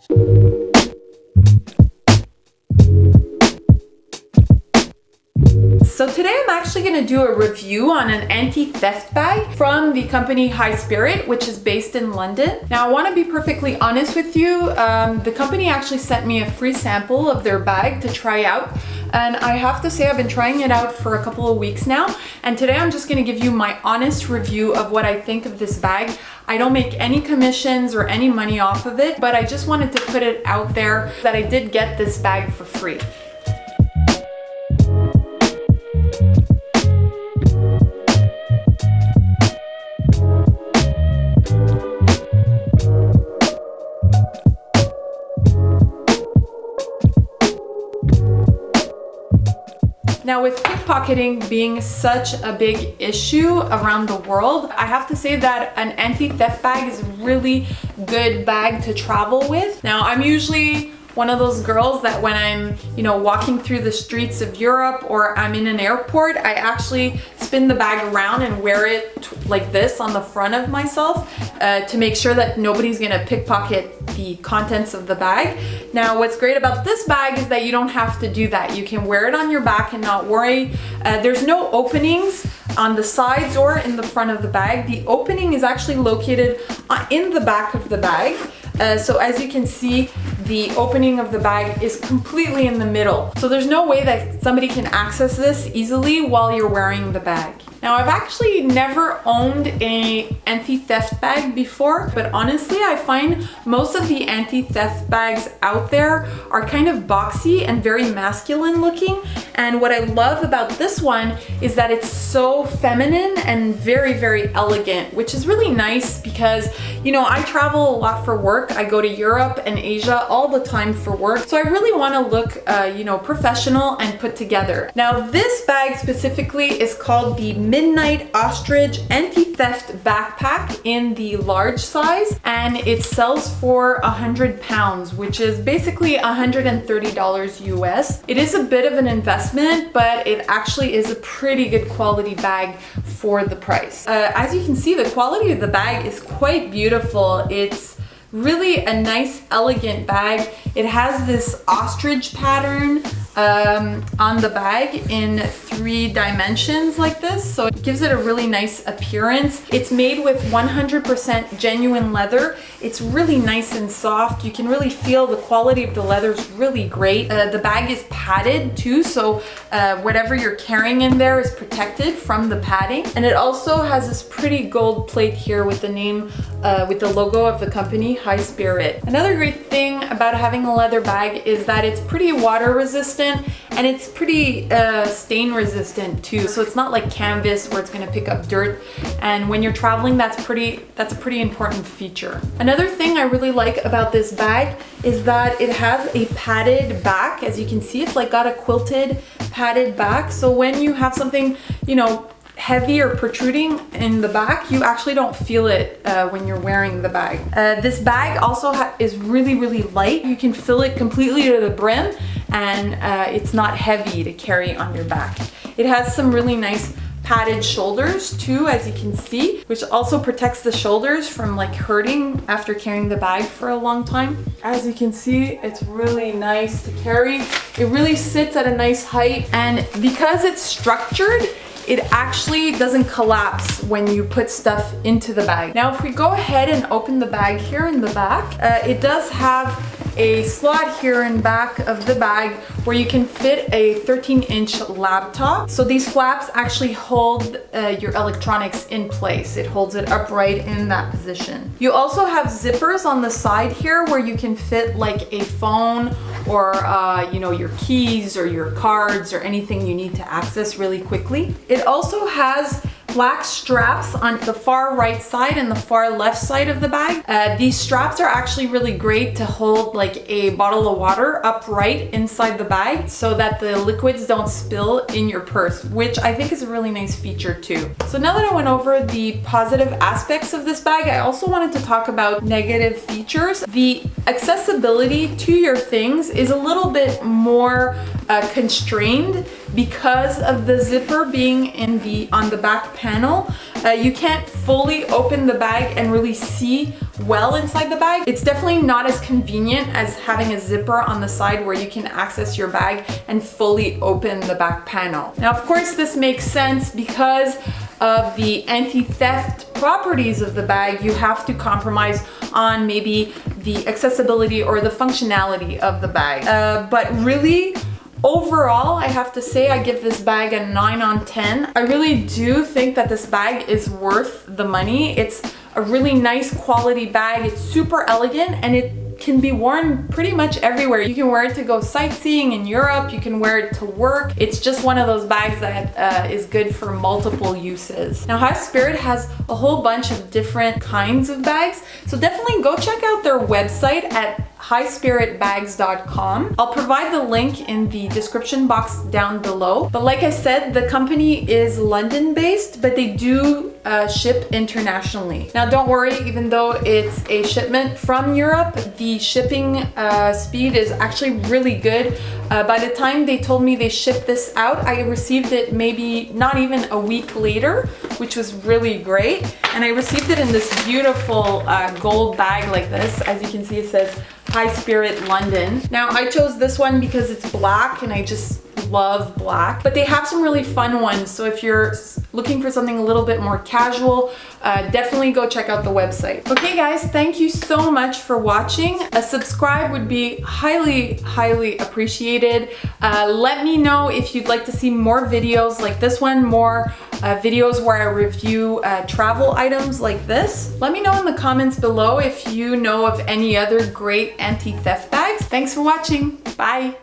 So today I'm actually going to do a review on an anti-theft bag from the company High Spirit, which is based in London. Now I want to be perfectly honest with you. The company actually sent me a free sample of their bag to try out. And I have to say I've been trying it out for a couple of weeks now. And today I'm just going to give you my honest review of what I think of this bag. I don't make any commissions or any money off of it, but I just wanted to put it out there that I did get this bag for free. Now with pickpocketing being such a big issue around the world, I have to say that an anti-theft bag is a really good bag to travel with. Now I'm usually one of those girls that when I'm, walking through the streets of Europe or I'm in an airport, I actually spin the bag around and wear it like this on the front of myself to make sure that nobody's gonna pickpocket the contents of the bag. Now, what's great about this bag is that you don't have to do that. You can wear it on your back and not worry. There's no openings on the sides or in the front of the bag. The opening is actually located in the back of the bag. So as you can see, the opening of the bag is completely in the middle. So there's no way that somebody can access this easily while you're wearing the bag. Now I've actually never owned an anti-theft bag before, but honestly I find most of the anti-theft bags out there are kind of boxy and very masculine looking. And what I love about this one is that it's so feminine and very, very elegant, which is really nice because, I travel a lot for work. I go to Europe and Asia all the time for work. So I really want to look, professional and put together. Now this bag specifically is called the Midnight Ostrich Anti-Theft Backpack in the large size, and it sells for £100, which is basically $130 US. It is a bit of an investment, but it actually is a pretty good quality bag for the price. As you can see, the quality of the bag is quite beautiful. It's really a nice, elegant bag. It has this ostrich pattern on the bag in 3 dimensions like this, so it gives it a really nice appearance. It's made with 100% genuine leather. It's really nice and soft. You can really feel the quality of the leather is really great. The bag is padded too, so whatever you're carrying in there is protected from the padding. And it also has this pretty gold plate here with the name, with the logo of the company, High Spirit. Another great thing about having a leather bag is that it's pretty water resistant and it's pretty stain resistant too. So it's not like canvas where it's gonna pick up dirt. And when you're traveling, that's a pretty important feature. Another thing I really like about this bag is that it has a padded back. As you can see, it's like got a quilted padded back. So when you have something, heavy or protruding in the back, you actually don't feel it when you're wearing the bag. This bag also is really, really light. You can fill it completely to the brim, and it's not heavy to carry on your back. It has some really nice padded shoulders too, as you can see, which also protects the shoulders from hurting after carrying the bag for a long time. As you can see, it's really nice to carry. It really sits at a nice height, and because it's structured, it actually doesn't collapse when you put stuff into the bag. Now, if we go ahead and open the bag here in the back, it does have a slot here in back of the bag where you can fit a 13-inch laptop. So these flaps actually hold your electronics in place. It holds it upright in that position. You also have zippers on the side here where you can fit like a phone or your keys or your cards or anything you need to access really quickly. It also has black straps on the far right side and the far left side of the bag. These straps are actually really great to hold like a bottle of water upright inside the bag so that the liquids don't spill in your purse, which I think is a really nice feature too. So now that I went over the positive aspects of this bag, I also wanted to talk about negative features. The accessibility to your things is a little bit more constrained because of the zipper being on the back panel, you can't fully open the bag and really see well inside the bag. It's definitely not as convenient as having a zipper on the side where you can access your bag and fully open the back panel. Now, of course, this makes sense because of the anti-theft properties of the bag. You have to compromise on maybe the accessibility or the functionality of the bag. But really, overall, I have to say I give this bag a 9 on 10. I really do think that this bag is worth the money. It's a really nice quality bag. It's super elegant and it can be worn pretty much everywhere. You can wear it to go sightseeing in Europe. You can wear it to work. It's just one of those bags that is good for multiple uses. Now, High Spirit has a whole bunch of different kinds of bags. So definitely go check out their website at highspiritbags.com. I'll provide the link in the description box down below. But like I said, the company is London based, but they do ship internationally. Now don't worry, even though it's a shipment from Europe, the shipping speed is actually really good. By the time they told me they shipped this out, I received it maybe not even a week later, which was really great. And I received it in this beautiful gold bag like this. As you can see, it says High Spirit London. Now I chose this one because it's black and I just love black, but they have some really fun ones. So if you're looking for something a little bit more casual, definitely go check out the website. Okay guys, thank you so much for watching. A subscribe would be highly appreciated. Let me know if you'd like to see more videos like this one, more videos where I review travel items like this. Let me know in the comments below if you know of any other great anti-theft bags. Thanks for watching. Bye.